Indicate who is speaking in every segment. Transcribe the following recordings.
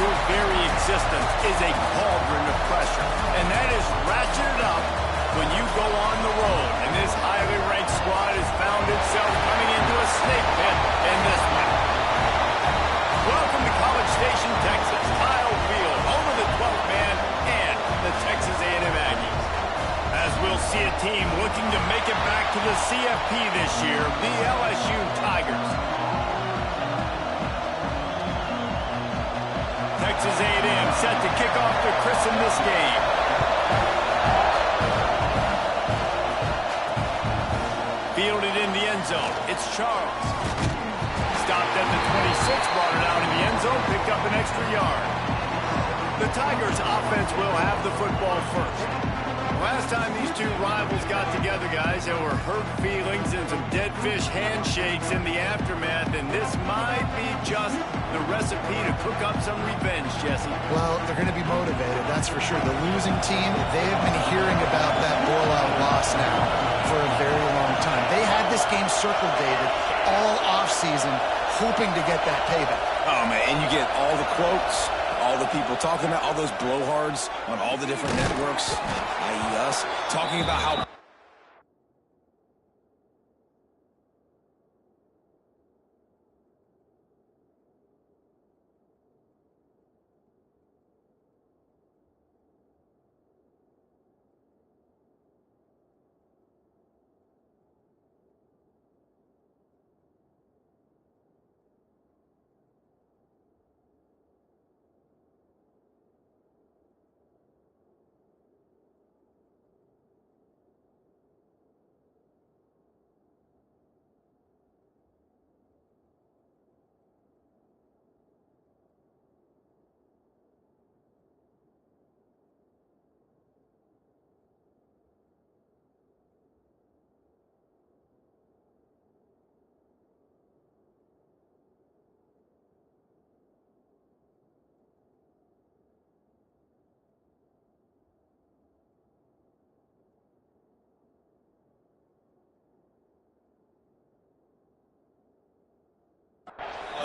Speaker 1: Your very existence is a cauldron of pressure, and that is ratcheted up when you go on the road. And this highly ranked squad has found itself coming into a snake pit in this one. Welcome to College Station, Texas, Kyle Field, home of the 12th man and the Texas A&M Aggies. As we'll see a team looking to make it back to the CFP this year, the LSU Tigers. Texas A&M set to kick off to christen this game. Fielded in the end zone. It's Charles. Stopped at the 26, brought it out in the end zone, picked up an extra yard. The Tigers offense will have the football first. Last time these two rivals got together, guys, there were hurt feelings and some dead fish handshakes in the aftermath, and this might be just the recipe to cook up some revenge, Jesse.
Speaker 2: Well, they're going to be motivated, that's for sure. The losing team, they have been hearing about that blowout loss now for a very long time. They had this game circled, David, all offseason, hoping to get that payback.
Speaker 3: Oh, man, and you get all the quotes, all the people talking about all those blowhards on all the different networks, i.e. us, talking about how...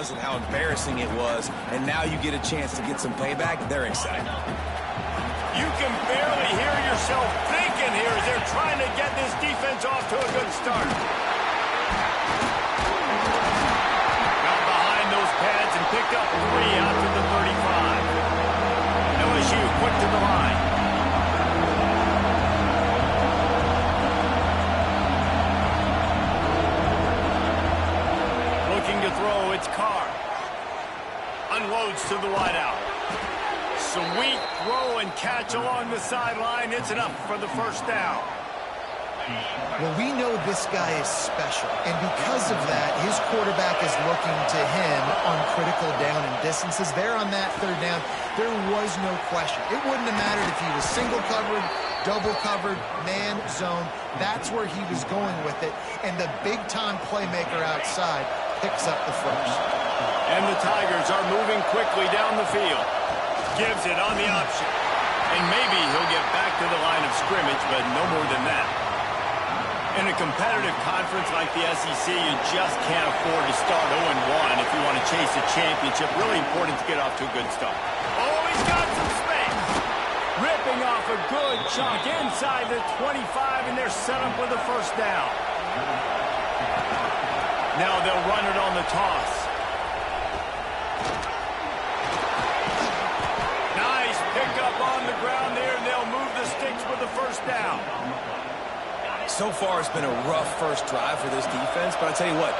Speaker 3: and how embarrassing it was, and now you get a chance to get some payback. They're excited.
Speaker 1: You can barely hear yourself thinking here as they're trying to get this defense off to a good start. Got behind those pads and picked up 3 out to the 35. LSU quick to the line. To throw, it's Carr. Unloads to the wideout. Sweet throw and catch along the sideline. It's enough for the first down.
Speaker 2: Well, we know this guy is special, and because of that, his quarterback is looking to him on critical down and distances. There on that third down, there was no question. It wouldn't have mattered if he was single covered, double covered, man, zone. That's where he was going with it, and the big-time playmaker outside picks up the first.
Speaker 1: And the Tigers are moving quickly down the field. Gives it on the option. And maybe he'll get back to the line of scrimmage, but no more than that. In a competitive conference like the SEC, you just can't afford to start 0-1 if you want to chase a championship. Really important to get off to a good start. Oh, he's got some space. Ripping off a good chunk inside the 25, and they're set up with a first down. Now they'll run it on the toss. Nice pickup on the ground there, and they'll move the sticks with the first down.
Speaker 3: So far, it's been a rough first drive for this defense, but I tell you what,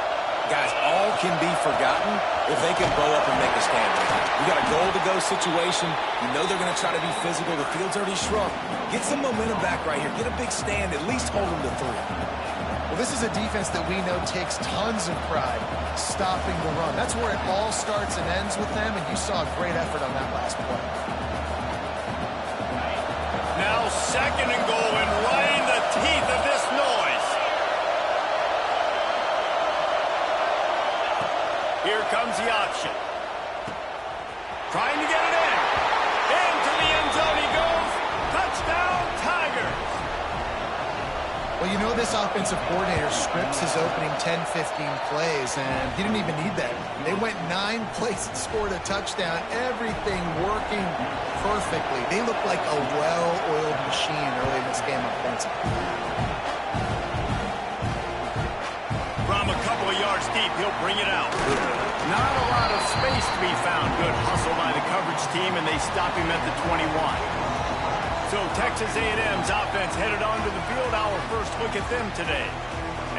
Speaker 3: guys, all can be forgotten if they can bow up and make a stand. You got a goal-to-go situation. You know they're going to try to be physical. The field's already shrunk. Get some momentum back right here. Get a big stand. At least hold them to 3.
Speaker 2: Well, this is a defense that we know takes tons of pride stopping the run. That's where it all starts and ends with them, and you saw a great effort on that last play.
Speaker 1: Now 2nd and goal, and right in the teeth of this noise. Here comes the option. Trying to get it in. Into the end zone he goes. Touchdown, Tigers.
Speaker 2: Well, you know this offensive coordinator scripts his opening 10, 15 plays, and he didn't even need that. They went 9 plays and scored a touchdown. Everything working perfectly. They look like a well-oiled machine early in this game offensively.
Speaker 1: From a couple of yards deep, he'll bring it out. Not a lot of space to be found. Good hustle by the coverage team, and they stop him at the 21. So Texas A&M's offense headed onto the field. Our first look at them today.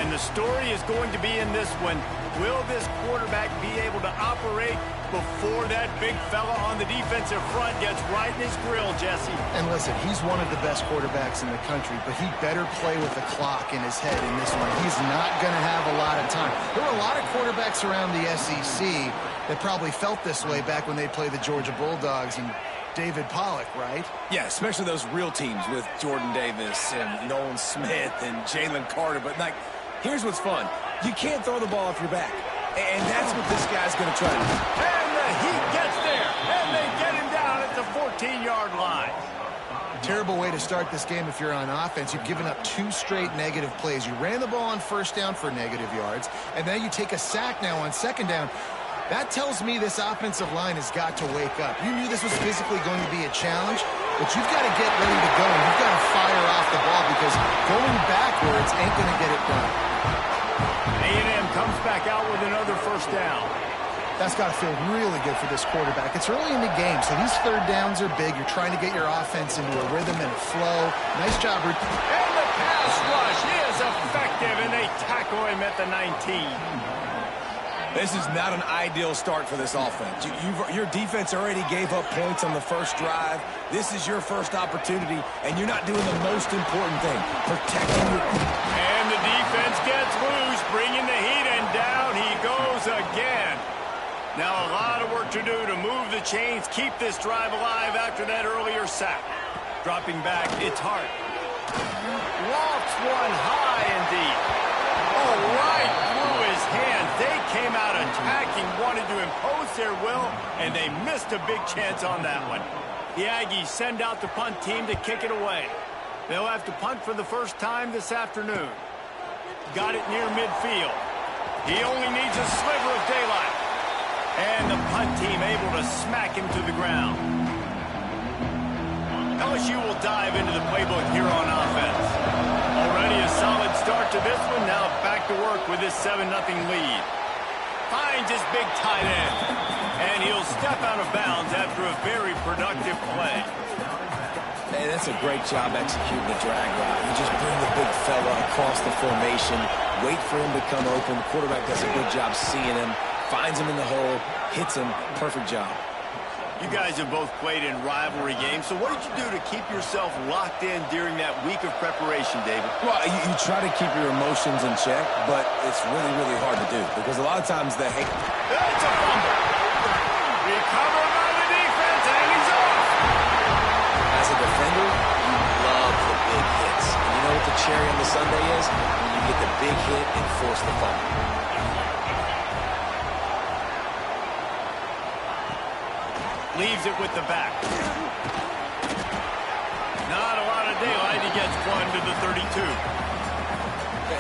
Speaker 1: And the story is going to be in this one. Will this quarterback be able to operate before that big fella on the defensive front gets right in his grill, Jesse?
Speaker 2: And listen, he's one of the best quarterbacks in the country, but he better play with the clock in his head in this one. He's not going to have a lot of time. There were a lot of quarterbacks around the SEC that probably felt this way back when they played the Georgia Bulldogs and David Pollock, right?
Speaker 3: Yeah, especially those real teams with Jordan Davis and Nolan Smith and Jalen Carter. But, like, here's what's fun. You can't throw the ball off your back. And that's what this guy's going to try to do.
Speaker 1: And the Heat gets there. And they get him down at the 14-yard line.
Speaker 2: Terrible way to start this game if you're on offense. You've given up 2 straight negative plays. You ran the ball on first down for negative yards, and then you take a sack now on second down. That tells me this offensive line has got to wake up. You knew this was physically going to be a challenge, but you've got to get ready to go. You've got to fire off the ball because going backwards ain't going to get it done.
Speaker 1: A&M comes back out with another first down.
Speaker 2: That's got to feel really good for this quarterback. It's early in the game, so these third downs are big. You're trying to get your offense into a rhythm and a flow. Nice job, Ruth.
Speaker 1: And the pass rush is effective, and they tackle him at the 19.
Speaker 3: This is not an ideal start for this offense. Your defense already gave up points on the first drive. This is your first opportunity, and you're not doing the most important thing, protecting your...
Speaker 1: And the defense gets loose, bringing the Heat, and down he goes again. Now a lot of work to do to move the chains, keep this drive alive after that earlier sack. Dropping back, it's Hart. Lofts one high and deep. Oh, right through his hands. They came out attacking, wanted to impose their will, and they missed a big chance on that one. The Aggies send out the punt team to kick it away. They'll have to punt for the first time this afternoon. Got it near midfield. He only needs a sliver of daylight. And the punt team able to smack him to the ground. LSU will dive into the playbook here on offense. Already a solid start to this one. Now back to work with this 7-0 lead. Finds his big tight end. And he'll step out of bounds after a very productive play.
Speaker 3: Hey, that's a great job executing the drag route. You just bring the big fella across the formation, wait for him to come open. The quarterback does a good job seeing him, finds him in the hole, hits him. Perfect job.
Speaker 1: You guys have both played in rivalry games, so what did you do to keep yourself locked in during that week of preparation, David?
Speaker 3: Well, you try to keep your emotions in check, but it's really, really hard to do because a lot of times the hate...
Speaker 1: It's a fumble. Recovered by the defense, and he's off.
Speaker 3: As a defender, you love the big hits. And you know what the cherry on the sundae is? When you get the big hit and force the fumble.
Speaker 1: Leaves it with the back. Not a lot of daylight. He gets one to the 32.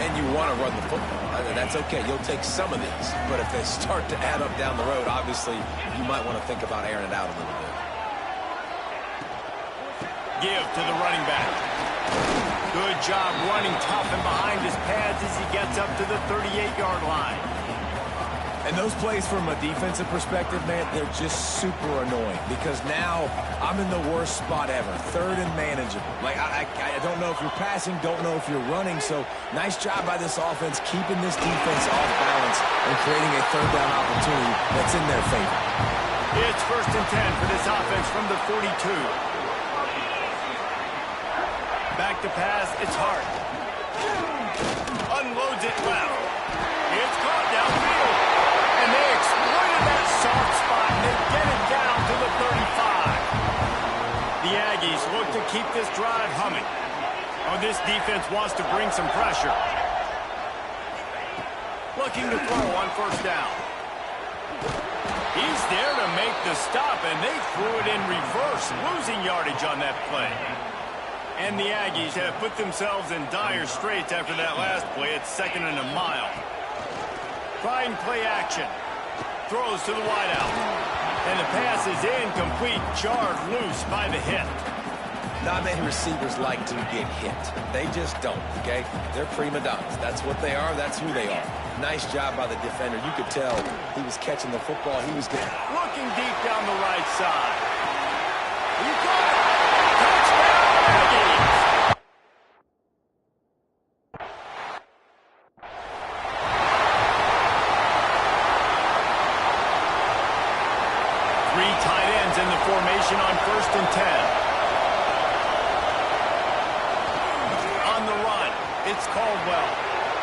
Speaker 3: And you want to run the football. I mean, that's okay. You'll take some of these. But if they start to add up down the road, obviously, you might want to think about airing it out a little bit.
Speaker 1: Give to the running back. Good job running tough and behind his pads as he gets up to the 38-yard line.
Speaker 3: And those plays from a defensive perspective, man, they're just super annoying because now I'm in the worst spot ever, third and manageable. Like, I don't know if you're passing, don't know if you're running, so nice job by this offense keeping this defense off balance and creating a third down opportunity that's in their favor.
Speaker 1: It's 1st and 10 for this offense from the 42. Back to pass, it's Hart. Unloads it left. It's caught downfield. And they exploited that soft spot, and they get it down to the 35. The Aggies look to keep this drive humming. Oh, this defense wants to bring some pressure. Looking to throw on first down. He's there to make the stop, and they threw it in reverse, losing yardage on that play. And the Aggies have put themselves in dire straits after that last play. It's 2nd and a mile. Trying play action. Throws to the wideout. And the pass is incomplete. Jarred loose by the hit.
Speaker 3: Not many receivers like to get hit. They just don't, okay? They're prima donnas. That's what they are. That's who they are. Nice job by the defender. You could tell he was catching the football. He was getting...
Speaker 1: Looking deep down the right side. He got it! Touchdown, Aggies! Three tight ends in the formation on 1st and 10. It's Caldwell.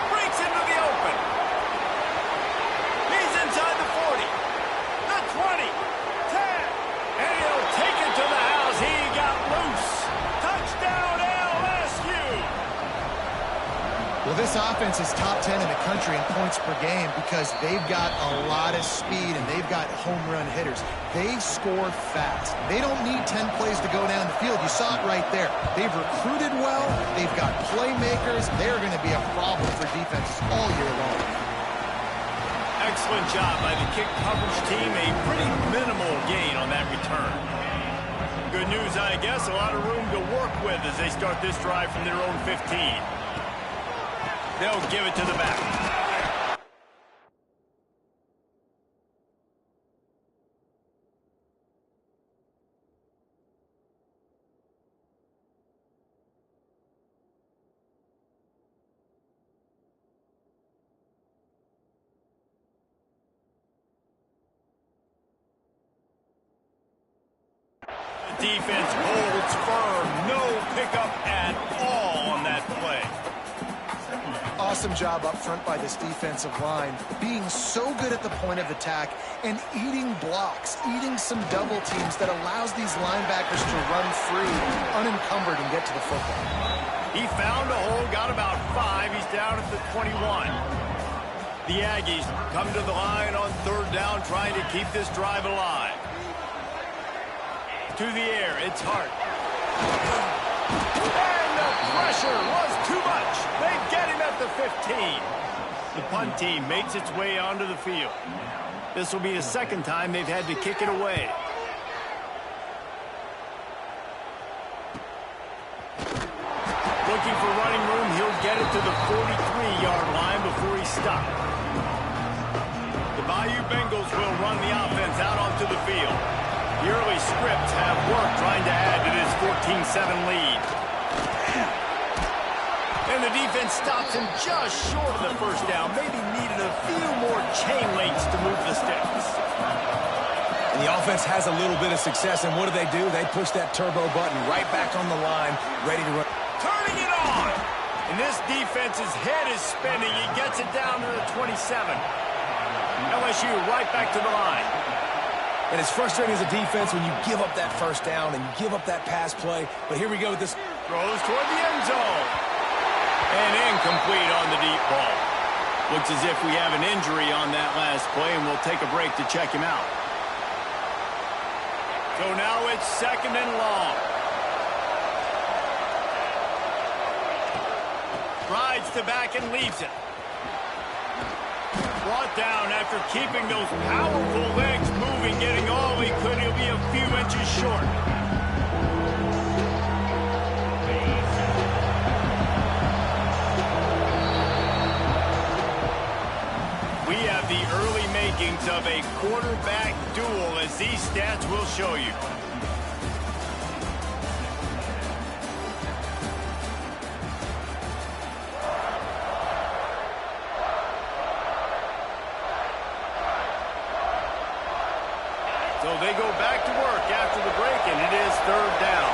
Speaker 1: Breaks into the open. He's inside the 40. The 20. 10. And he'll take it to the house. He got loose. Touchdown, LSU.
Speaker 2: Well, this offense is top 10 in the country in points per game because they've got a lot of speed and they've got home run hitters. They score fast. They don't need 10 plays to go down the field. You saw it right there. They've recruited well. They've got playmakers. They're going to be a problem for defenses all year long.
Speaker 1: Excellent job by the kick coverage team. A pretty minimal gain on that return. Good news, I guess. A lot of room to work with as they start this drive from their own 15. They'll give it to the back. Defense holds firm. No pickup at all on that play.
Speaker 2: Awesome job up front by this defensive line, being so good at the point of attack and eating blocks, eating some double teams that allows these linebackers to run free, unencumbered, and get to the football.
Speaker 1: He found a hole, got about 5. He's down at the 21. The Aggies come to the line on 3rd down, trying to keep this drive alive. To the air, it's Hart. And the pressure was too much. They get him at the 15. The punt team makes its way onto the field. This will be the 2nd time they've had to kick it away. Looking for running room, he'll get it to the 43-yard line before he's stopped. The Bayou Bengals will run the offense out onto the field. The early scripts have worked trying to add to this 14-7 lead. And the defense stops him just short of the 1st down. Maybe needed a few more chain links to move the sticks.
Speaker 3: And the offense has a little bit of success, and what do? They push that turbo button right back on the line, ready to run.
Speaker 1: Turning it on! And this defense's head is spinning. He gets it down to the 27. LSU right back to the line.
Speaker 3: And it's frustrating as a defense when you give up that 1st down and you give up that pass play. But here we go with this.
Speaker 1: Throws toward the end zone. And incomplete on the deep ball. Looks as if we have an injury on that last play, and we'll take a break to check him out. So now it's 2nd and long. Rides to back and leaves it. Brought down after keeping those powerful legs moving, getting all he could. He'll be a few inches short. We have the early makings of a quarterback duel, as these stats will show you. So they go back to work after the break, and it is 3rd down.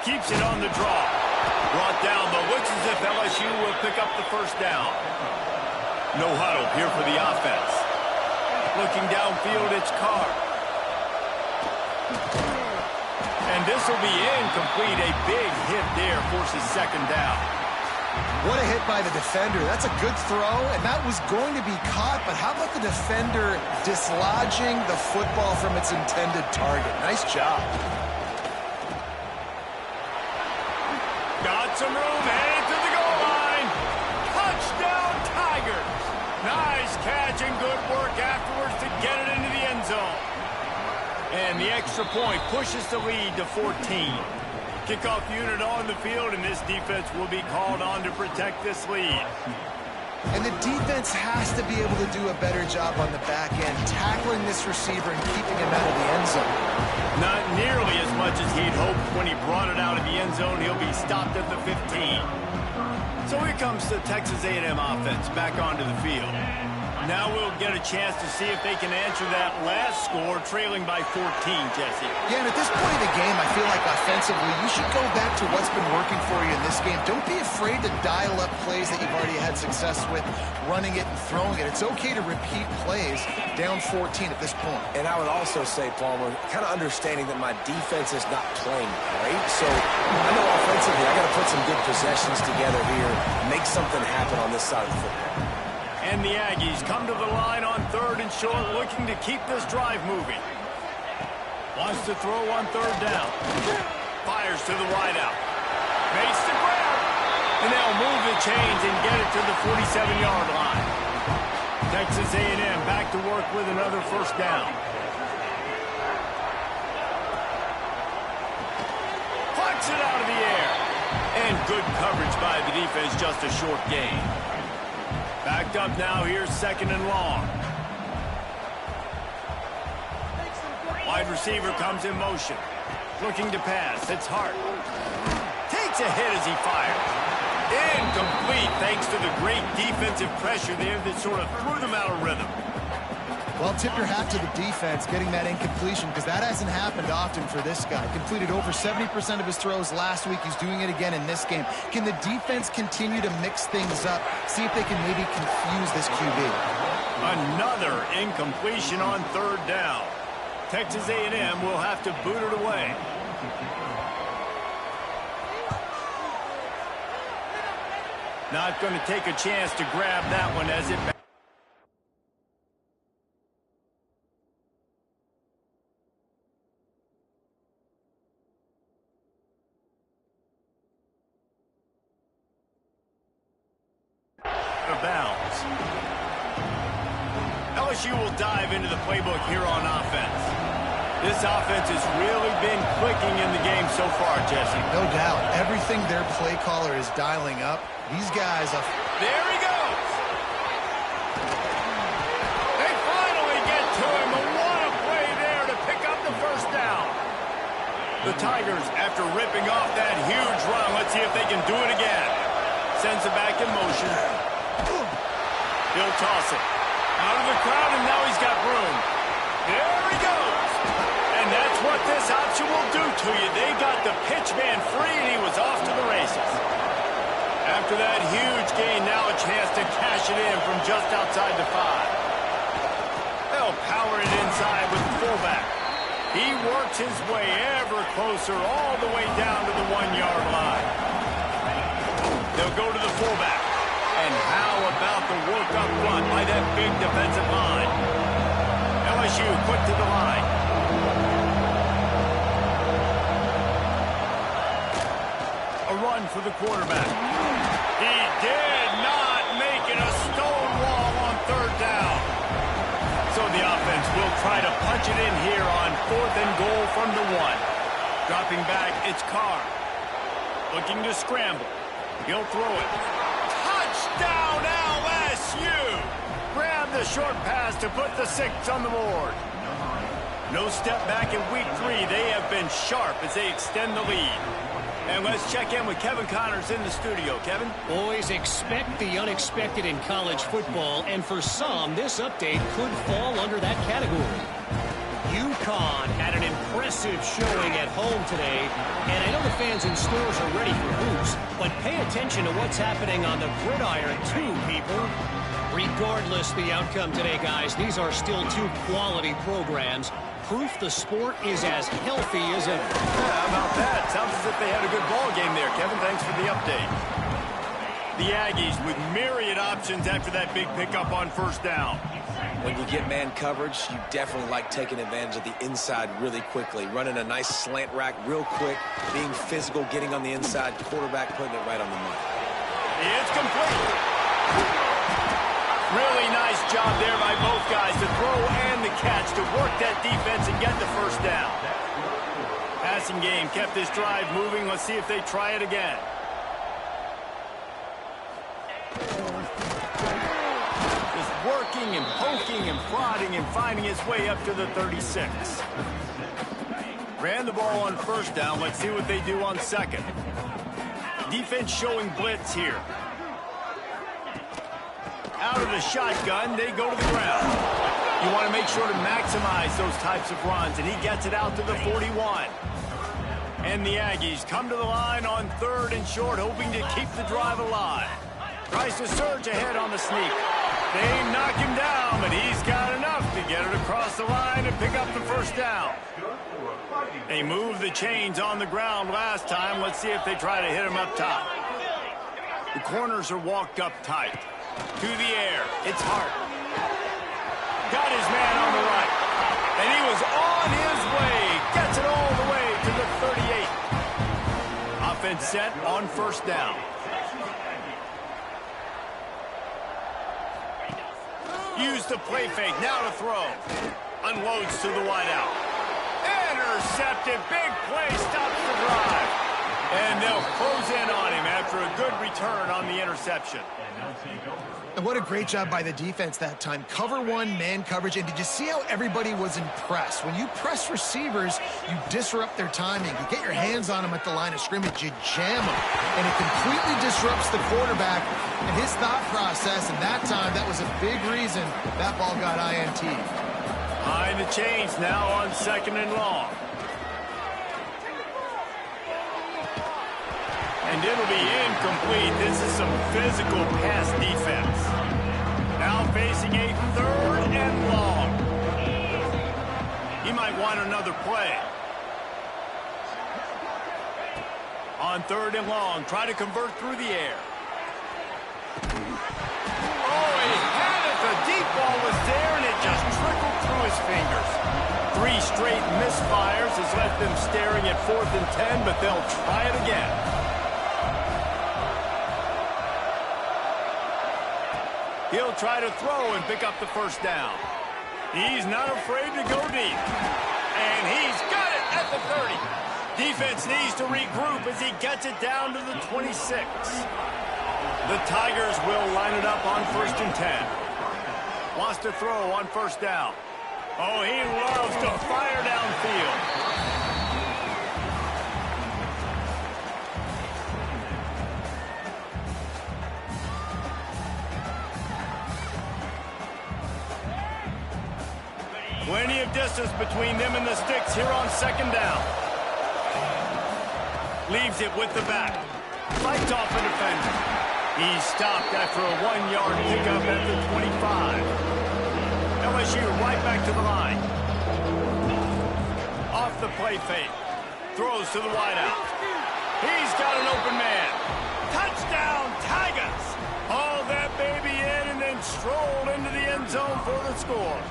Speaker 1: Keeps it on the draw. Brought down, but looks as if LSU will pick up the 1st down. No huddle here for the offense. Looking downfield, it's Carr. And this will be incomplete. A big hit there forces 2nd down.
Speaker 2: What a hit by the defender. That's a good throw, and that was going to be caught, but how about the defender dislodging the football from its intended target? Nice job.
Speaker 1: Got some room, headed to the goal line. Touchdown, Tigers. Nice catch and good work afterwards to get it into the end zone. And the extra point pushes the lead to 14. Kickoff unit on the field, and this defense will be called on to protect this lead.
Speaker 2: And the defense has to be able to do a better job on the back end, tackling this receiver and keeping him out of the end zone.
Speaker 1: Not nearly as much as he'd hoped when he brought it out of the end zone. He'll be stopped at the 15. So here comes the Texas A&M offense back onto the field. Now we'll get a chance to see if they can answer that last score, trailing by 14, Jesse.
Speaker 2: Yeah, and at this point in the game, I feel like offensively, you should go back to what's been working for you in this game. Don't be afraid to dial up plays that you've already had success with, running it and throwing it. It's okay to repeat plays down 14 at this point.
Speaker 3: And I would also say, Palmer, kind of understanding that my defense is not playing great. So I know offensively, I got to put some good possessions together here, make something happen on this side of the football.
Speaker 1: And the Aggies come to the line on 3rd and short, looking to keep this drive moving. Wants to throw on 3rd down. Fires to the wideout. Makes the grab. And they'll move the chains and get it to the 47-yard line. Texas A&M back to work with another 1st down. Plucks it out of the air. And good coverage by the defense, just a short gain. Backed up now, here's 2nd and long. Wide receiver comes in motion. Looking to pass, it's Hart. Takes a hit as he fires. Incomplete, thanks to the great defensive pressure there that sort of threw them out of rhythm.
Speaker 2: Well, tip your hat to the defense getting that incompletion, because that hasn't happened often for this guy. Completed over 70% of his throws last week. He's doing it again in this game. Can the defense continue to mix things up? See if they can maybe confuse this QB.
Speaker 1: Another incompletion on 3rd down. Texas A&M will have to boot it away. Not going to take a chance to grab that one as it... bounds. LSU will dive into the playbook here on offense. This offense has really been clicking in the game so far, Jesse.
Speaker 2: No doubt. Everything their play caller is dialing up. These guys are...
Speaker 1: There he goes! They finally get to him, but what a play there to pick up the 1st down. The Tigers, after ripping off that huge run, let's see if they can do it again. Sends it back in motion. He'll toss it. Out of the crowd, and now he's got room. There he goes. And that's what this option will do to you. They got the pitch man free, and he was off to the races. After that huge gain, now a chance to cash it in from just outside the 5. They'll power it inside with the fullback. He works his way ever closer all the way down to the 1-yard line. They'll go to the fullback. And how about the work up front by that big defensive line? LSU quick to the line. A run for the quarterback. He did not make it a stone wall on 3rd down. So the offense will try to punch it in here on 4th and goal from the 1. Dropping back, it's Carr. Looking to scramble. He'll throw it. Touchdown, LSU! Grab the short pass to put the 6 on the board. No step back in week 3. They have been sharp as they extend the lead. And let's check in with Kevin Connors in the studio. Kevin?
Speaker 4: Boys, expect the unexpected in college football, and for some, this update could fall under that category. UConn had an impressive showing at home today, and I know the fans in stores are ready for hoops, but pay attention to what's happening on the gridiron too, people. Regardless the outcome today, guys, these are still 2 quality programs. Proof the sport is as healthy as ever.
Speaker 1: Yeah, how about that? Sounds as if they had a good ball game there, Kevin. Thanks for the update. The Aggies with myriad options after that big pickup on first down.
Speaker 3: When you get man coverage, you definitely like taking advantage of the inside really quickly. Running a nice slant rack real quick, being physical, getting on the inside, quarterback putting it right on the money.
Speaker 1: It's complete. Really nice job there by both guys, the throw and the catch, to work that defense and get the first down. Passing game kept this drive moving. Let's see if they try it again. Just working and poking and prodding and finding his way up to the 36. Ran the ball on first down. Let's see what they do on second. Defense showing blitz here. Out of the shotgun, they go to the ground. You want to make sure to maximize those types of runs, and he gets it out to the 41. And the Aggies come to the line on third and short, hoping to keep the drive alive. Tries to surge ahead on the sneak. They knock him down, but he's got enough to get it across the line and pick up the first down. They moved the chains on the ground last time. Let's see if they try to hit him up top. The corners are walked up tight. To the air. It's Hart. Got his man on the right. And he was on his way. Gets it all the way to the 38. Offense set on first down. Use the play fake. Now to throw. Unloads to the wideout. Intercepted. Big play. Stops the drive. And they'll close in on him after a good return on the interception.
Speaker 2: And what a great job by the defense that time. Cover one, man coverage. And did you see how everybody was impressed? When you press receivers, you disrupt their timing. You get your hands on them at the line of scrimmage, you jam them. And it completely disrupts the quarterback and his thought process. And that time, that was a big reason that ball got INT.
Speaker 1: Behind the chains now on second and long. And it'll be incomplete. This is some physical pass defense. Now facing a third and long. He might want another play. On third and long, try to convert through the air. Oh, he had it. The deep ball was there, and it just trickled through his fingers. 3 straight misfires has left them staring at 4th and 10, but they'll try it again. He'll try to throw and pick up the first down. He's not afraid to go deep. And he's got it at the 30. Defense needs to regroup as he gets it down to the 26. The Tigers will line it up on 1st and 10. Wants to throw on first down. Oh, he loves to fire downfield. Plenty of distance between them and the sticks here on second down. Leaves it with the back. Fights off a defender. He's stopped after a 1-yard pickup at the 25. LSU right back to the line. Off the play fake. Throws to the wideout. He's got an open man. Touchdown, Tigers! Hauled that baby in and then strolled into the end zone for the score.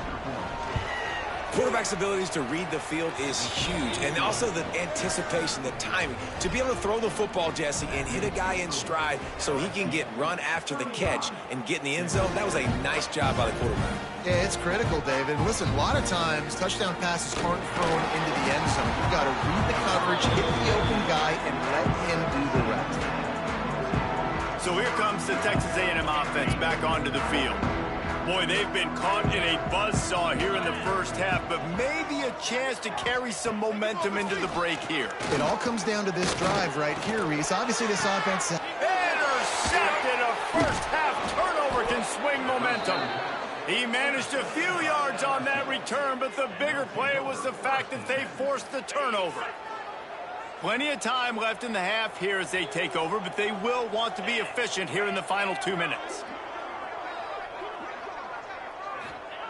Speaker 3: Quarterback's abilities to read the field is huge, and also the anticipation, the timing. To be able to throw the football, Jesse, and hit a guy in stride so he can get run after the catch and get in the end zone, that was a nice job by the quarterback.
Speaker 2: Yeah, it's critical, David. Listen, a lot of times, touchdown passes aren't thrown into the end zone. You've got to read the coverage, hit the open guy, and let him do the rest.
Speaker 1: So here comes the Texas A&M offense back onto the field. Boy, they've been caught in a buzzsaw here in the first half, but maybe a chance to carry some momentum into the break here.
Speaker 2: It all comes down to this drive right here, Reese. Obviously, this offense...
Speaker 1: Intercepted! A first-half turnover can swing momentum. He managed a few yards on that return, but the bigger play was the fact that they forced the turnover. Plenty of time left in the half here as they take over, but they will want to be efficient here in the final 2 minutes.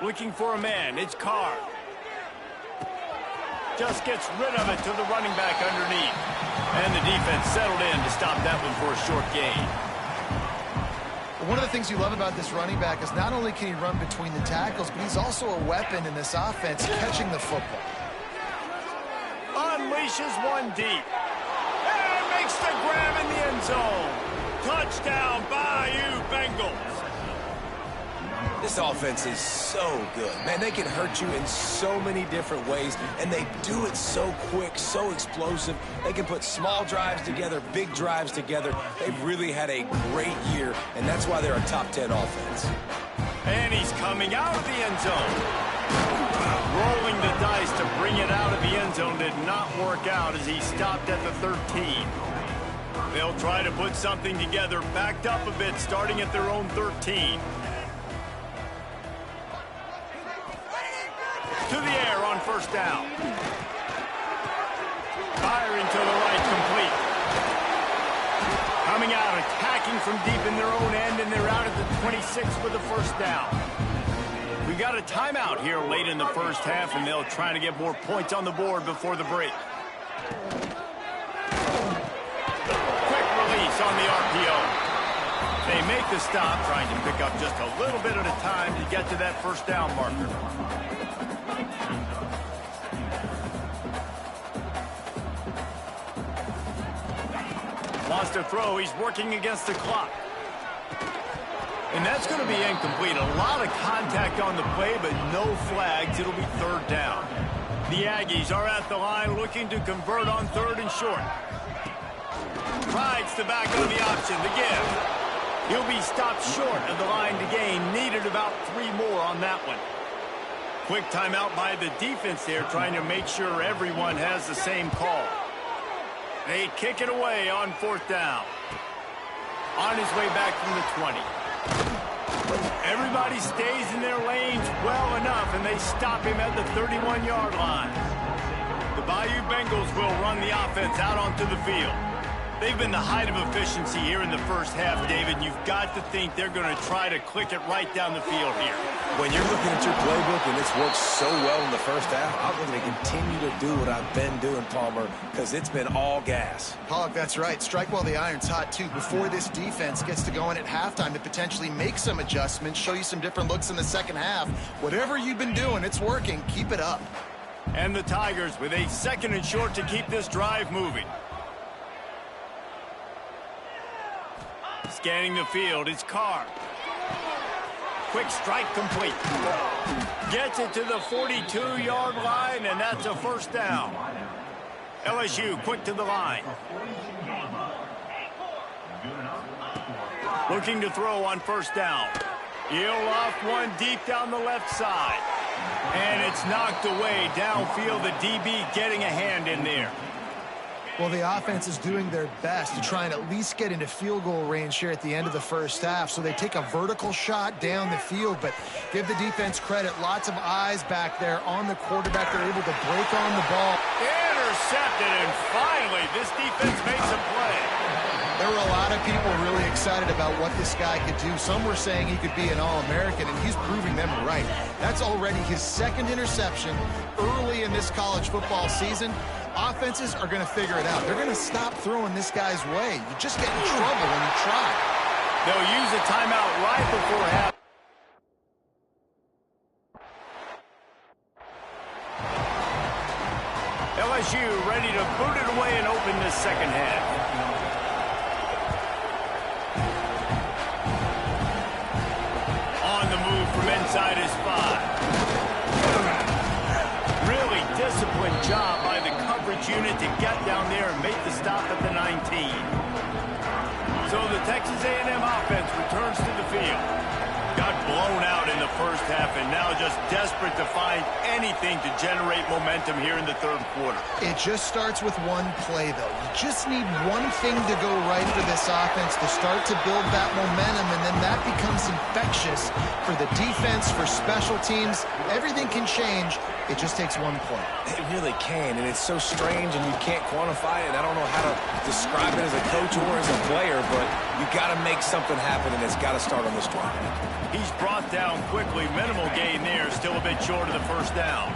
Speaker 1: Looking for a man. It's Carr. Just gets rid of it to the running back underneath. And the defense settled in to stop that one for a short gain.
Speaker 2: One of the things you love about this running back is not only can he run between the tackles, but he's also a weapon in this offense catching the football.
Speaker 1: Unleashes one deep. And makes the grab in the end zone. Touchdown, Bayou Bengals.
Speaker 3: This offense is so good. Man, they can hurt you in so many different ways, and they do it so quick, so explosive. They can put small drives together, big drives together. They've really had a great year, and that's why they're a top 10 offense.
Speaker 1: And he's coming out of the end zone. Rolling the dice to bring it out of the end zone did not work out as he stopped at the 13. They'll try to put something together, backed up a bit, starting at their own 13. To the air on first down. Firing to the right, complete. Coming out, attacking from deep in their own end, and they're out at the 26 with the first down. We got a timeout here late in the first half, and they'll try to get more points on the board before the break. Quick release on the RPO. They make the stop, trying to pick up just a little bit at a time to get to that first down marker. Wants to throw. He's working against the clock. And that's going to be incomplete. A lot of contact on the play, but no flags. It'll be third down. The Aggies are at the line looking to convert on third and short. Tries to back on the option. The give. He'll be stopped short of the line to gain. Needed about 3 more on that one. Quick timeout by the defense there, trying to make sure everyone has the same call. They kick it away on fourth down. On his way back from the 20. Everybody stays in their lanes well enough, and they stop him at the 31-yard line. The Bayou Bengals will run the offense out onto the field. They've been the height of efficiency here in the first half, David. You've got to think they're going to try to click it right down the field here.
Speaker 3: When you're looking at your playbook and it's worked so well in the first half, I'm going to continue to do what I've been doing, Palmer, because it's been all gas.
Speaker 2: Pollock, that's right. Strike while the iron's hot, too. Before this defense gets to going at halftime to potentially make some adjustments, show you some different looks in the second half. Whatever you've been doing, it's working. Keep it up.
Speaker 1: And the Tigers with a second and short to keep this drive moving. Scanning the field, it's Carr. Quick strike complete. Gets it to the 42-yard line, and that's a first down. LSU quick to the line. Looking to throw on first down. He'll off one deep down the left side. And it's knocked away downfield. The DB getting a hand in there.
Speaker 2: Well, the offense is doing their best to try and at least get into field goal range here at the end of the first half. So they take a vertical shot down the field, but give the defense credit. Lots of eyes back there on the quarterback. They're able to break on the ball.
Speaker 1: Intercepted, and finally this defense makes a play.
Speaker 2: There were a lot of people really excited about what this guy could do. Some were saying he could be an All-American, and he's proving them right. That's already his second interception early in this college football season. Offenses are going to figure it out. They're going to stop throwing this guy's way. You just get in trouble when you try.
Speaker 1: They'll use a timeout right before half. LSU ready to boot it away and open this second half. On the move from inside his 5. Really disciplined job by the coverage unit to get down there and make the stop at the 19. So the Texas A&M offense returns to the field. Got blown out in the first half and now just desperate to find anything to generate momentum here in the third quarter.
Speaker 2: It just starts with one play, though. You just need one thing to go right for this offense to start to build that momentum, and then that becomes infectious for the defense, for special teams. Everything can change. It just takes one play.
Speaker 3: It really can, and it's so strange, and you can't quantify it. I don't know how to describe it as a coach or as a player, but you got to make something happen, and it's got to start on this drive.
Speaker 1: He's brought down quickly. Minimal gain there. Still a bit short of the first down.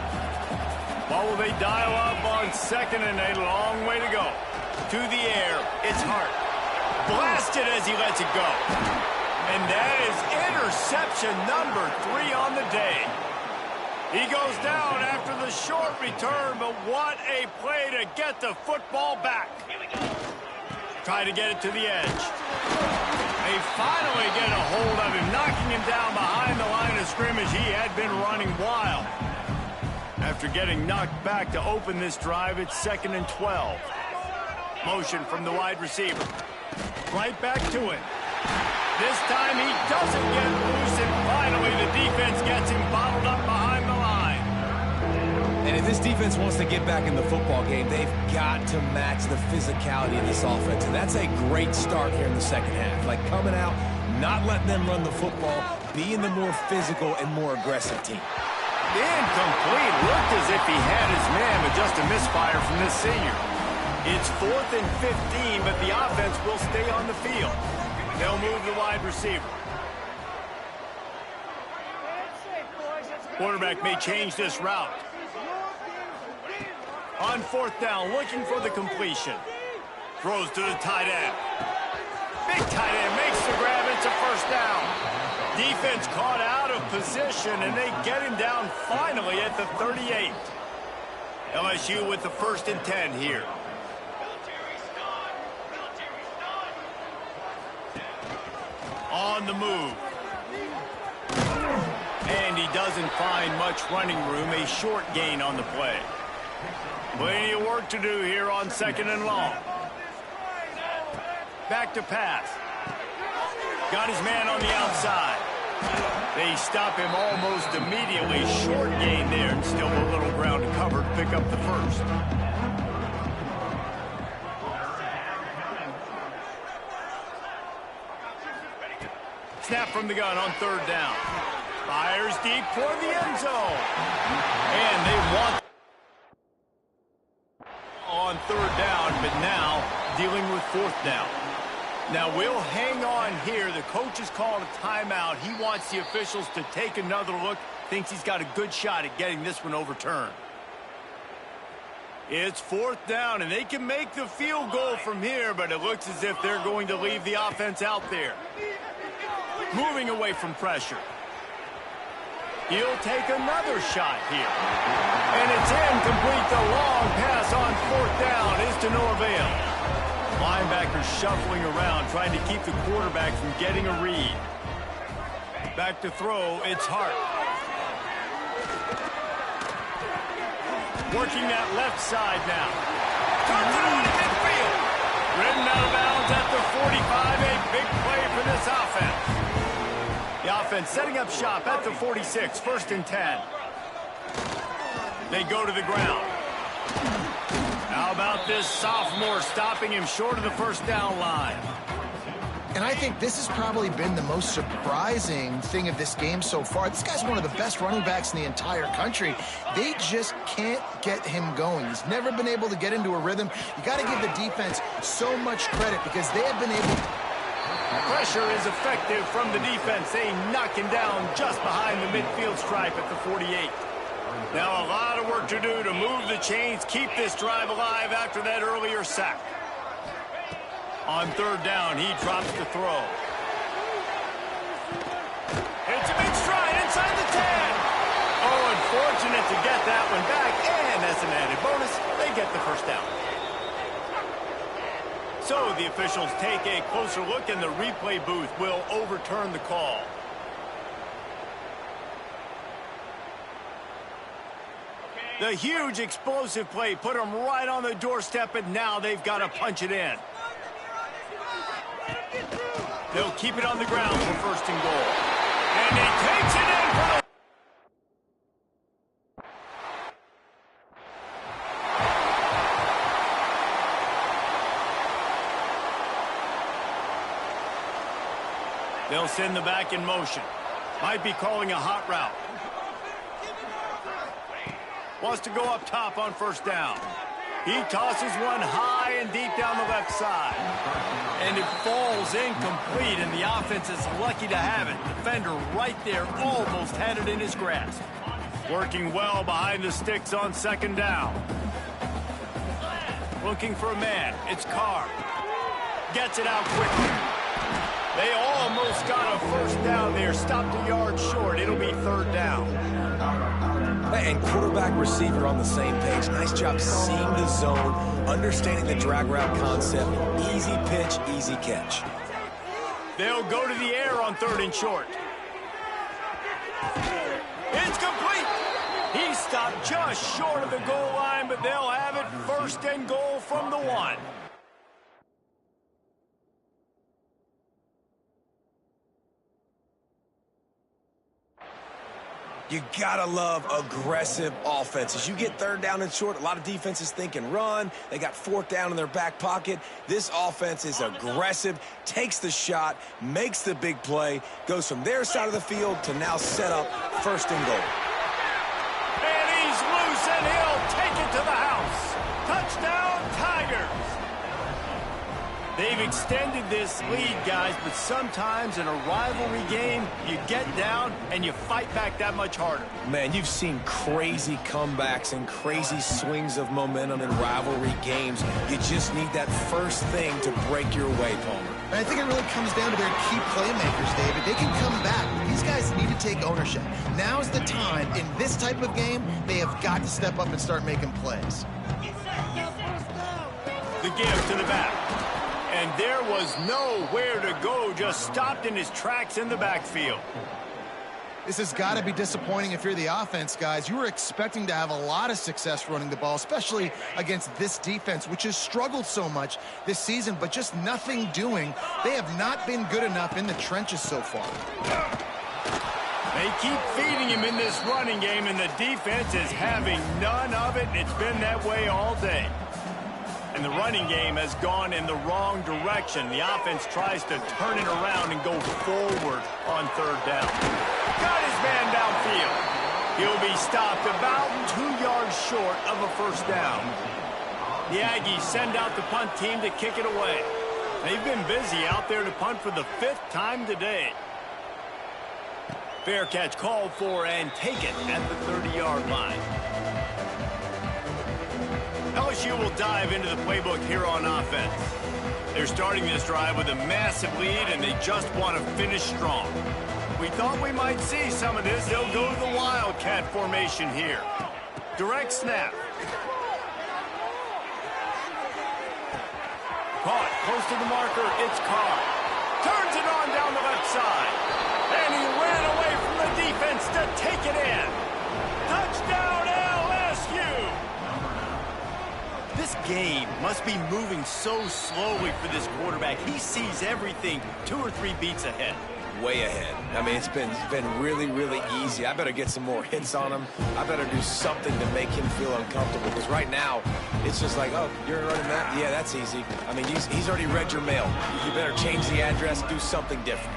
Speaker 1: What will they dial up on second, and a long way to go. To the air. It's Hart. Blasted as he lets it go. And that is interception number 3 on the day. He goes down after the short return, but what a play to get the football back. Try to get it to the edge. They finally get a hold of him, knocking him down behind the line of scrimmage. He had been running wild. After getting knocked back to open this drive, it's 2nd and 12. Motion from the wide receiver. Right back to it. This time he doesn't get loose, and finally the defense gets him bottled up behind the line.
Speaker 3: And if this defense wants to get back in the football game, they've got to match the physicality of this offense. And that's a great start here in the second half. Like coming out, not letting them run the football, being the more physical and more aggressive team.
Speaker 1: Incomplete. Looked as if he had his man, but just a misfire from this senior. It's 4th and 15, but the offense will stay on the field. They'll move the wide receiver. Quarterback may change this route. On 4th down, looking for the completion. Throws to the tight end. Big tight end makes the grab. It's a first down. Defense caught out of position, and they get him down finally at the 38. LSU with the 1st and 10 here. On the move. And he doesn't find much running room. A short gain on the play. Plenty of work to do here on 2nd and long. Back to pass. Got his man on the outside. They stop him almost immediately. Short gain there, and still a little ground to cover to pick up the first. Snap from the gun on 3rd down. Fires deep toward the end zone. And they want on 3rd down, but now dealing with 4th down. Now we'll hang on here. The coach has called a timeout. He wants the officials to take another look. Thinks he's got a good shot at getting this one overturned. It's 4th down, and they can make the field goal from here, but it looks as if they're going to leave the offense out there. Moving away from pressure. He'll take another shot here. And it's incomplete. The long pass on 4th down is to no avail. Linebacker shuffling around, trying to keep the quarterback from getting a read. Back to throw, it's Hart. Working that left side now. Turns it on to midfield. Ridden out of bounds at the 45. A big play for this offense. The offense setting up shop at the 46. 1st and 10. They go to the ground. How about this sophomore stopping him short of the 1st down line?
Speaker 2: And I think this has probably been the most surprising thing of this game so far. This guy's one of the best running backs in the entire country. They just can't get him going. He's never been able to get into a rhythm. You got to give the defense so much credit because they have been able to...
Speaker 1: Pressure is effective from the defense. They knock him down just behind the midfield stripe at the 48. Now a lot of work to do to move the chains, keep this drive alive after that earlier sack. On 3rd down, he drops the throw. It's a big stride inside the 10. Oh, unfortunate to get that one back, and as an added bonus, they get the 1st down. So the officials take a closer look, and the replay booth will overturn the call. The huge explosive play put them right on the doorstep, and now they've got to punch it in. They'll keep it on the ground for 1st and goal. And he takes it in for the... They'll send the back in motion. Might be calling a hot route. Wants to go up top on 1st down. He tosses one high and deep down the left side. And it falls incomplete, and the offense is lucky to have it. Defender right there almost had it in his grasp. Working well behind the sticks on 2nd down. Looking for a man. It's Carr. Gets it out quickly. They almost got a first down there. Stopped a yard short. It'll be third down.
Speaker 3: And quarterback receiver on the same page. Nice job seeing the zone, understanding the drag route concept. Easy pitch, easy catch.
Speaker 1: They'll go to the air on 3rd and short. It's complete. He stopped just short of the goal line, but they'll have it 1st and goal from the 1.
Speaker 3: You gotta love aggressive offenses. You get 3rd down and short, a lot of defenses think and run. They got 4th down in their back pocket. This offense is aggressive, takes the shot, makes the big play, goes from their side of the field to now set up 1st and goal.
Speaker 1: And he's loose, and he'll take it to the house. Touchdown, Tigers. They've extended this lead, guys, but sometimes in a rivalry game, you get down and you fight back that much harder.
Speaker 3: Man, you've seen crazy comebacks and crazy swings of momentum in rivalry games. You just need that first thing to break your way, Palmer.
Speaker 2: And I think it really comes down to their key playmakers, David. They can come back, but these guys need to take ownership. Now's the time. In this type of game, they have got to step up and start making plays.
Speaker 1: The give to the back. And there was nowhere to go, just stopped in his tracks in the backfield.
Speaker 2: This has got to be disappointing if you're the offense, guys. You were expecting to have a lot of success running the ball, especially against this defense, which has struggled so much this season, but just nothing doing. They have not been good enough in the trenches so far.
Speaker 1: They keep feeding him in this running game, and the defense is having none of it. It's been that way all day. And the running game has gone in the wrong direction. The offense tries to turn it around and go forward on 3rd down. Got his man downfield. He'll be stopped about 2 yards short of a 1st down. The Aggies send out the punt team to kick it away. They've been busy out there to punt for the 5th time today. Fair catch called for and taken at the 30-yard line. LSU will dive into the playbook here on offense. They're starting this drive with a massive lead, and they just want to finish strong. We thought we might see some of this. They'll go to the Wildcat formation here. Direct snap. Caught close to the marker. It's Carr. Turns it on down the left side. And he ran away from the defense to take it in. Touchdown, LSU! This game must be moving so slowly for this quarterback. He sees everything 2 or 3 beats ahead.
Speaker 3: Way ahead. I mean, it's been really, really easy. I better get some more hits on him. I better do something to make him feel uncomfortable, because right now, it's just like, oh, you're running that? Yeah, that's easy. I mean, he's already read your mail. You better change the address, do something different.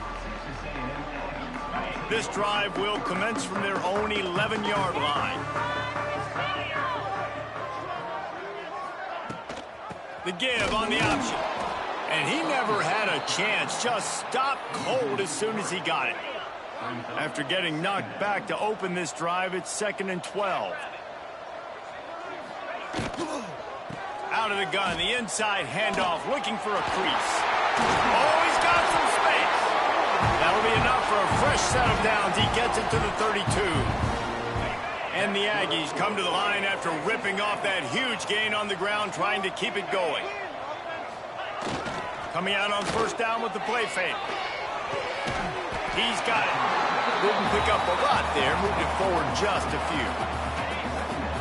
Speaker 1: This drive will commence from their own 11-yard line. The give on the option. And he never had a chance. Just stopped cold as soon as he got it. After getting knocked back to open this drive, it's 2nd and 12. Out of the gun, the inside handoff, looking for a crease. Oh, he's got some space. That'll be enough for a fresh set of downs. He gets it to the 32. And the Aggies come to the line after ripping off that huge gain on the ground, trying to keep it going. Coming out on 1st down with the play fake. He's got it. Didn't pick up a lot there, moved it forward just a few.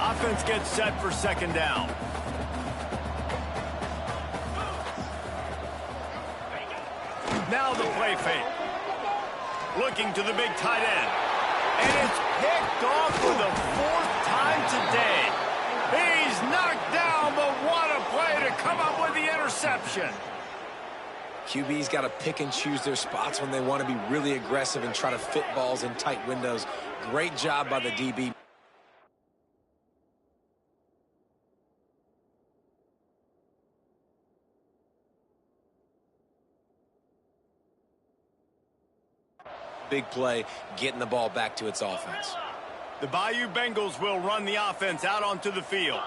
Speaker 1: Offense gets set for 2nd down. Now the play fake. Looking to the big tight end. And it's picked off for the 4th time today. He's knocked down, but what a play to come up with the interception.
Speaker 3: QB's got to pick and choose their spots when they want to be really aggressive and try to fit balls in tight windows. Great job by the DB. Big play, getting the ball back to its offense.
Speaker 1: The Bayou Bengals will run the offense out onto the field.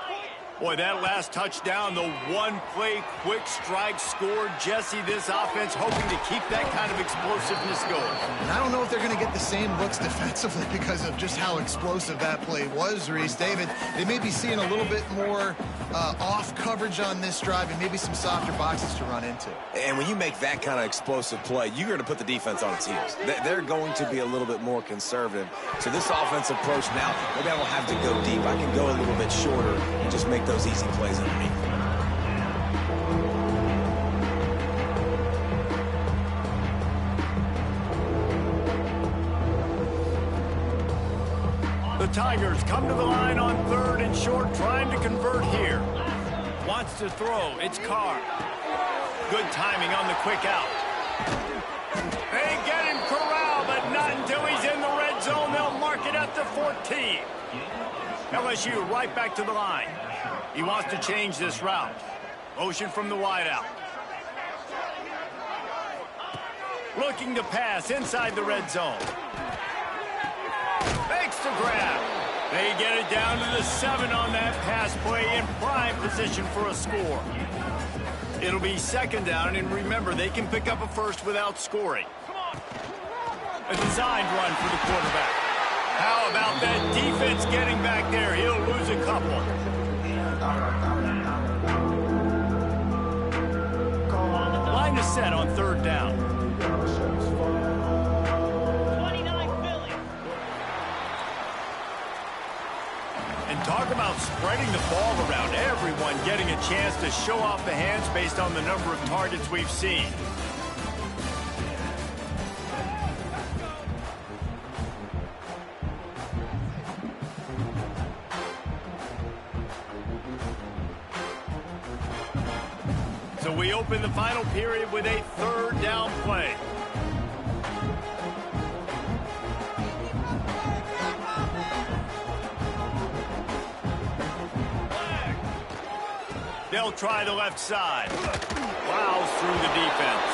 Speaker 1: Boy, that last touchdown, the one-play quick strike score. Jesse, this offense hoping to keep that kind of explosiveness going.
Speaker 2: And I don't know if they're going to get the same looks defensively because of just how explosive that play was, Reese. David, they may be seeing a little bit more off coverage on this drive and maybe some softer boxes to run into.
Speaker 3: And when you make that kind of explosive play, you're going to put the defense on its heels. They're going to be a little bit more conservative. So this offensive approach now, maybe I don't have to go deep. I can go a little bit shorter and just make those easy plays underneath.
Speaker 1: The Tigers come to the line on 3rd and short, trying to convert here. Wants to throw. It's Carr. Good timing on the quick out. They get him corralled, but not until he's in the red zone. They'll mark it at the 14. LSU right back to the line. He wants to change this route. Motion from the wide out. Looking to pass inside the red zone. Fakes to grab. They get it down to the 7 on that pass play in prime position for a score. It'll be 2nd down, and remember, they can pick up a first without scoring. A designed run for the quarterback. How about that defense getting back there? He'll lose a couple. Line is set on 3rd down. And talk about spreading the ball around. Everyone getting a chance to show off the hands based on the number of targets we've seen. So we open the final period with a 3rd down play. They'll try the left side. Plows through the defense.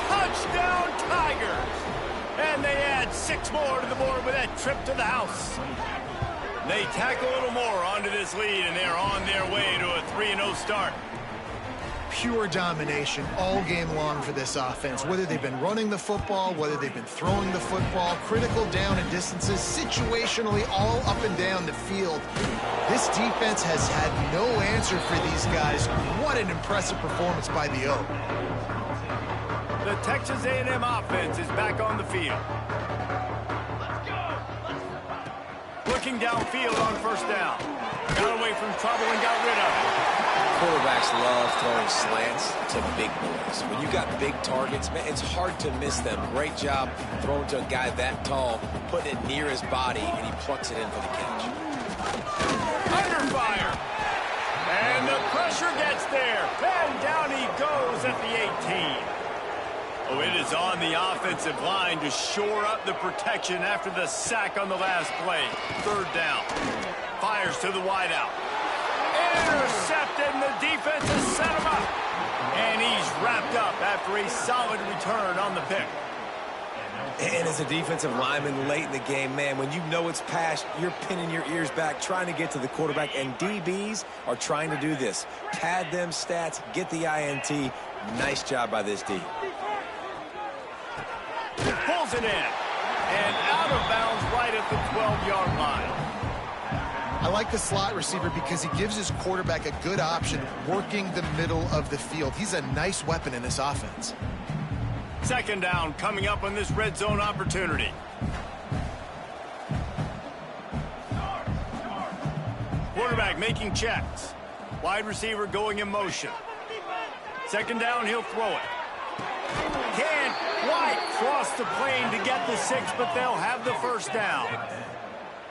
Speaker 1: Touchdown, Tigers! And they add 6 more to the board with that trip to the house. They tack a little more onto this lead, and they're on their way to a 3-0 start.
Speaker 2: Pure domination all game long for this offense. Whether they've been running the football, whether they've been throwing the football, critical down and distances, situationally all up and down the field. This defense has had no answer for these guys. What an impressive performance by the O.
Speaker 1: The Texas A&M offense is back on the field. Looking downfield on 1st down. Got away from trouble and got rid of it.
Speaker 3: Quarterbacks love throwing slants to big boys. When you got big targets, man, it's hard to miss them. Great job throwing to a guy that tall, putting it near his body, and he plucks it in for the catch.
Speaker 1: Under fire. And the pressure gets there. And down he goes at the 18. Oh, it is on the offensive line to shore up the protection after the sack on the last play. 3rd down. Fires to the wideout. Intercepted, and the defense has set him up. And he's wrapped up after a solid return on the pick.
Speaker 3: And as a defensive lineman late in the game, man, when you know it's passed, you're pinning your ears back, trying to get to the quarterback, and DBs are trying to do this. Pad them stats, get the INT. Nice job by this D.
Speaker 1: Pulls it in. And out of bounds right at the 12-yard line.
Speaker 2: I like the slot receiver because he gives his quarterback a good option working the middle of the field. He's a nice weapon in this offense.
Speaker 1: 2nd down coming up on this red zone opportunity. Quarterback making checks. Wide receiver going in motion. 2nd down, he'll throw it. Can't quite cross the plane to get the 6, but they'll have the 1st down.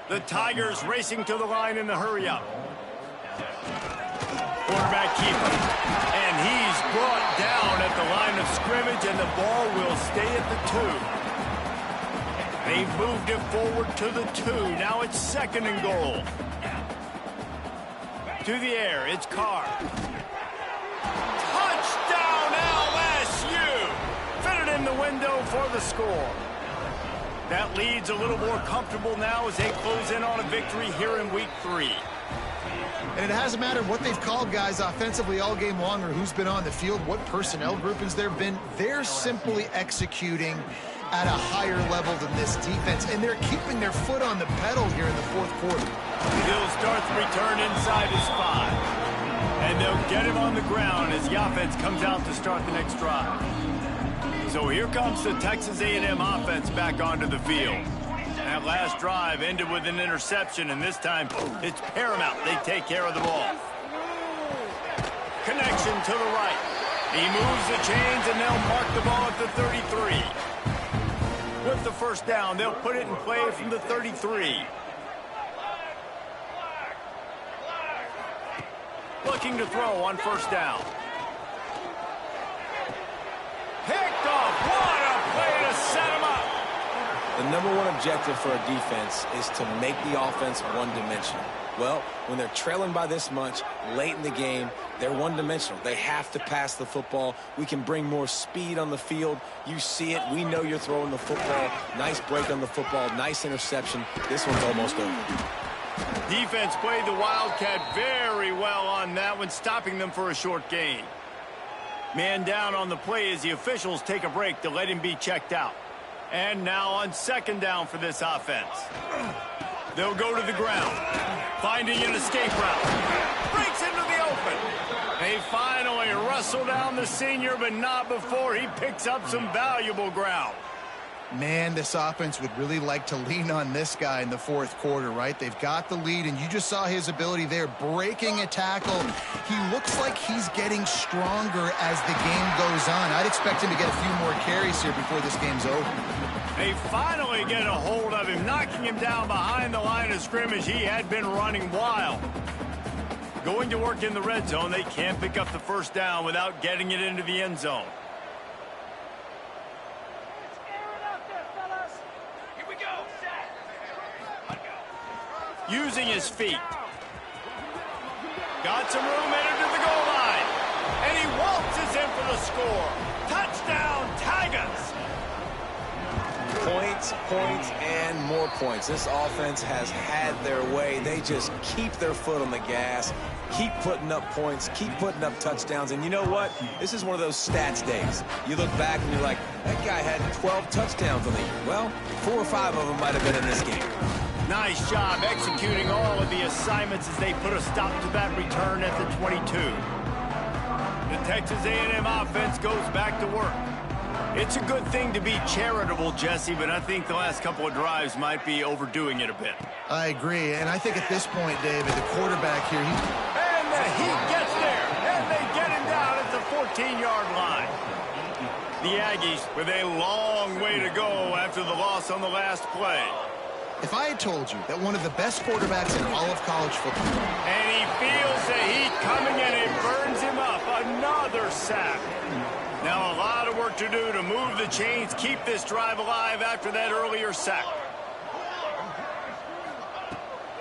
Speaker 1: The Tigers racing to the line in the hurry-up. Quarterback keeper. And he's brought down at the line of scrimmage, and the ball will stay at the 2. They've moved it forward to the 2. Now it's 2nd and goal. To the air, it's Carr. Touchdown, LSU! Fitted in the window for the score. That lead's a little more comfortable now as they close in on a victory here in week 3.
Speaker 2: And it hasn't mattered what they've called guys offensively all game long or who's been on the field, what personnel groupings there have been. They're simply executing at a higher level than this defense, and they're keeping their foot on the pedal here in the fourth quarter.
Speaker 1: He'll start the return inside his 5. And they'll get him on the ground as the offense comes out to start the next drive. So here comes the Texas A&M offense back onto the field. That last drive ended with an interception, and this time it's paramount they take care of the ball. Connection to the right. He moves the chains, and they'll mark the ball at the 33. With the first down, they'll put it in play from the 33. Looking to throw on first down. Picked off. What a play to set him up.
Speaker 3: The #1 objective for a defense is to make the offense one-dimensional. Well, when they're trailing by this much late in the game, they're one-dimensional. They have to pass the football. We can bring more speed on the field. You see it. We know you're throwing the football. Nice break on the football. Nice interception. This one's almost over.
Speaker 1: Defense played the Wildcat very well on that one, stopping them for a short gain. Man down on the play as the officials take a break to let him be checked out. And now on second down for this offense. They'll go to the ground, finding an escape route. Breaks into the open. They finally wrestle down the senior, but not before he picks up some valuable ground.
Speaker 2: Man, this offense would really like to lean on this guy in the fourth quarter, right? They've got the lead, and you just saw his ability there, breaking a tackle. He looks like he's getting stronger as the game goes on. I'd expect him to get a few more carries here before this game's over.
Speaker 1: They finally get a hold of him, knocking him down behind the line of scrimmage. He had been running wild. Going to work in the red zone, they can't pick up the first down without getting it into the end zone. Using his feet. Got some room headed to the goal line. And he waltzes in for the score. Touchdown, Tigers!
Speaker 3: Points, points, and more points. This offense has had their way. They just keep their foot on the gas, keep putting up points, keep putting up touchdowns. And you know what? This is one of those stats days. You look back and you're like, that guy had 12 touchdowns on the year. Well, 4 or 5 of them might have been in this game.
Speaker 1: Nice job executing all of the assignments as they put a stop to that return at the 22. The Texas A&M offense goes back to work. It's a good thing to be charitable, Jesse, but I think the last couple of drives might be overdoing it a bit.
Speaker 2: I agree, and I think at this point, David, the quarterback here,
Speaker 1: And the heat gets there, and they get him down at the 14-yard line. The Aggies with a long way to go after the loss on the last play.
Speaker 2: If I had told you that one of the best quarterbacks in all of college football.
Speaker 1: And he feels the heat coming, and it burns him up. Another sack. Now a lot of work to do to move the chains, keep this drive alive after that earlier sack.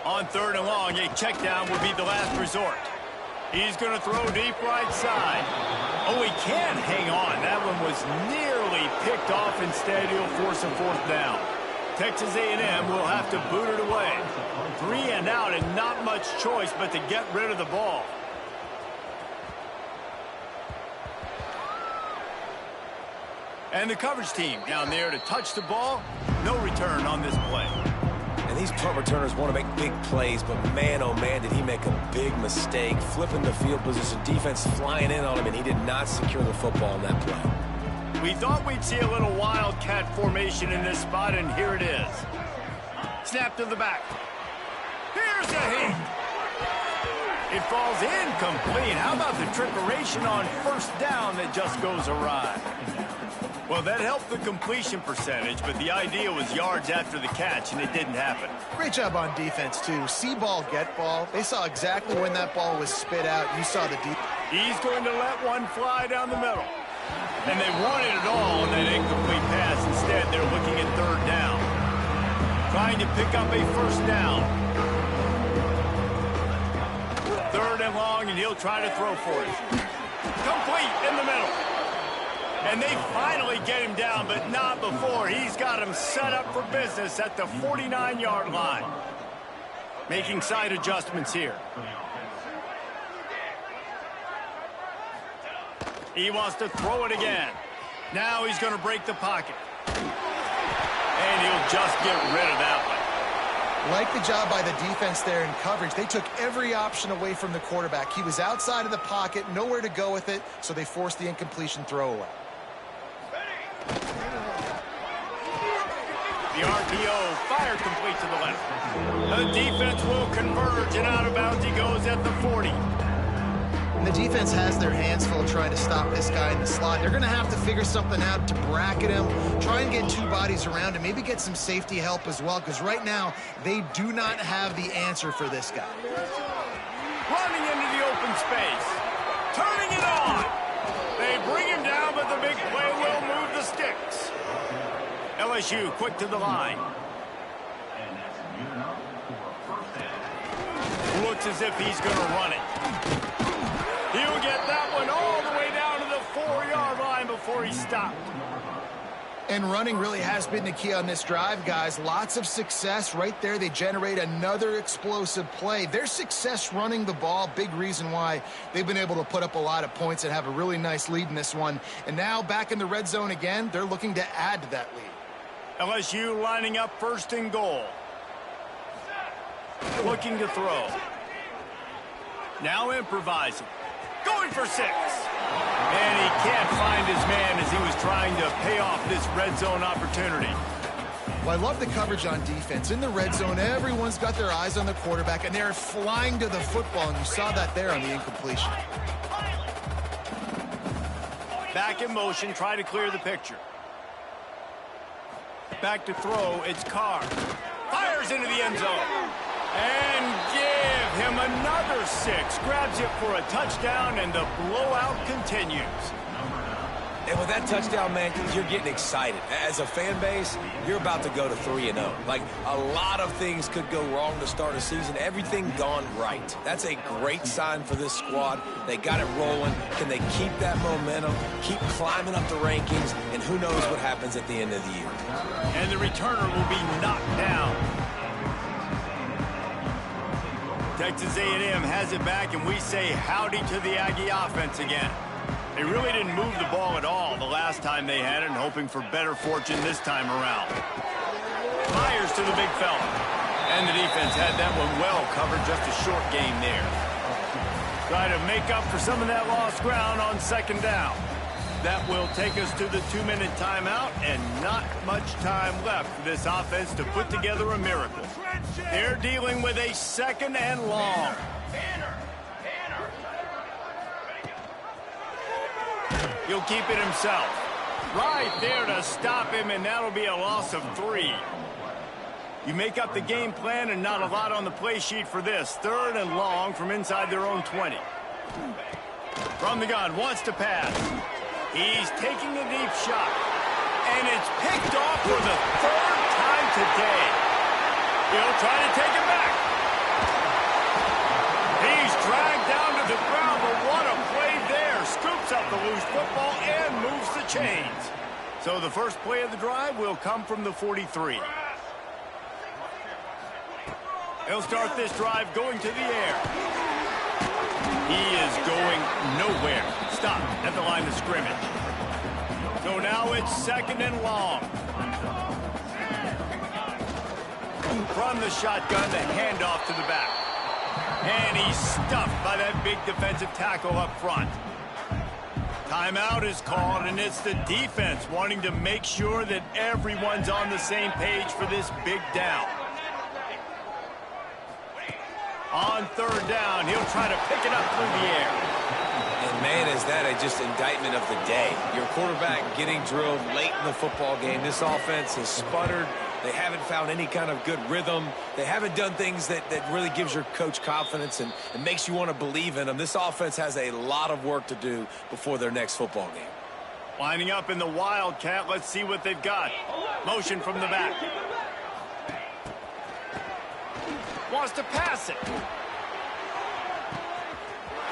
Speaker 1: On third and long, a check down would be the last resort. He's going to throw deep right side. Oh, he can hang on. That one was nearly picked off. Instead, he'll force a fourth down. Texas A&M will have to boot it away. 3 and out, and not much choice but to get rid of the ball. And the coverage team down there to touch the ball. No return on this play.
Speaker 3: And these punt returners want to make big plays, but man, oh man, did he make a big mistake. Flipping the field position, defense flying in on him, and he did not secure the football on that play.
Speaker 1: We thought we'd see a little wildcat formation in this spot, and here it is. Snap to the back. Here's a hit. It falls incomplete. How about the trickeration on first down that just goes awry? Well, that helped the completion percentage, but the idea was yards after the catch, and it didn't happen.
Speaker 2: Great job on defense, too. See ball, get ball. They saw exactly when that ball was spit out. You saw the deep.
Speaker 1: He's going to let one fly down the middle. And they wanted it all on that incomplete pass. Instead, they're looking at third down. Trying to pick up a first down. Third and long, and he'll try to throw for it. Complete in the middle. And they finally get him down, but not before. He's got him set up for business at the 49-yard line. Making side adjustments here. He wants to throw it again. Now he's going to break the pocket. And he'll just get rid of that one.
Speaker 2: Like the job by the defense there in coverage. They took every option away from the quarterback. He was outside of the pocket, nowhere to go with it, so they forced the incompletion throwaway.
Speaker 1: The RPO, fire complete to the left. The defense will converge, and out of bounds he goes at the 40.
Speaker 2: And the defense has their hands full trying to stop this guy in the slot. They're going to have to figure something out to bracket him, try and get two bodies around him, maybe get some safety help as well, because right now they do not have the answer for this guy.
Speaker 1: Running into the open space. Turning it on. They bring him down, but the big play will move the sticks. LSU quick to the line. Looks as if he's going to run it. He'll get that one all the way down to the 4-yard line before he stopped.
Speaker 2: And running really has been the key on this drive, guys. Lots of success right there. They generate another explosive play. Their success running the ball, big reason why they've been able to put up a lot of points and have a really nice lead in this one. And now back in the red zone again, they're looking to add to that lead.
Speaker 1: LSU lining up first and goal. Looking to throw. Now improvising. Going for 6. And he can't find his man as he was trying to pay off this red zone opportunity.
Speaker 2: Well, I love the coverage on defense. In the red zone, everyone's got their eyes on the quarterback, and they're flying to the football, and you saw that there on the incompletion.
Speaker 1: Back in motion, try to clear the picture. Back to throw, it's Carr. Fires into the end zone. And give him another 6. Grabs it for a touchdown, and the blowout continues.
Speaker 3: And with that touchdown, man, you're getting excited. As a fan base, you're about to go to 3-0. Like, a lot of things could go wrong to start a season. Everything gone right. That's a great sign for this squad. They got it rolling. Can they keep that momentum, keep climbing up the rankings, and who knows what happens at the end of the year.
Speaker 1: And the returner will be knocked down. Texas A&M has it back, and we say howdy to the Aggie offense again. They really didn't move the ball at all the last time they had it, and hoping for better fortune this time around. Fires to the big fella. And the defense had that one well covered, just a short game there. Try to make up for some of that lost ground on second down. That will take us to the 2-minute timeout, and not much time left for this offense to put together a miracle. They're dealing with a 2nd and long. He'll keep it himself. Right there to stop him, and that'll be a loss of 3. You make up the game plan, and not a lot on the play sheet for this. 3rd and long from inside their own 20. From the gun, wants to pass. He's taking a deep shot. And it's picked off for the 3rd time today. He'll try to take it back. He's dragged down to the ground, but what a play there. Scoops up the loose football and moves the chains. So the first play of the drive will come from the 43. He'll start this drive going to the air. He is going nowhere. Stop at the line of scrimmage. So now it's 2nd and long. From the shotgun, the handoff to the back. And he's stuffed by that big defensive tackle up front. Timeout is called, and it's the defense wanting to make sure that everyone's on the same page for this big down. On 3rd down, he'll try to pick it up through the air.
Speaker 3: And, man, is that just indictment of the day. Your quarterback getting drilled late in the football game. This offense has sputtered. They haven't found any kind of good rhythm. They haven't done things that really gives your coach confidence and makes you want to believe in them. This offense has a lot of work to do before their next football game.
Speaker 1: Lining up in the Wildcat. Let's see what they've got. Motion from the back. Wants to pass it.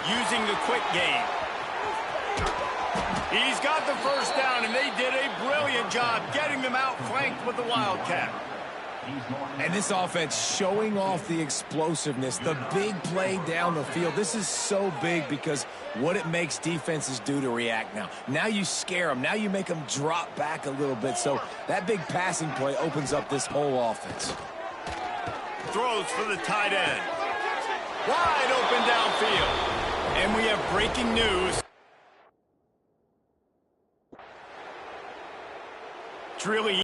Speaker 1: Using the quick game. He's got the first down, and they did a brilliant job getting them out flanked with the Wildcat.
Speaker 3: And this offense showing off the explosiveness, the big play down the field. This is so big because what it makes defenses do to react now. Now you scare them. Now you make them drop back a little bit. So that big passing play opens up this whole offense.
Speaker 1: Throws for the tight end. Wide open downfield. And we have breaking news. It's really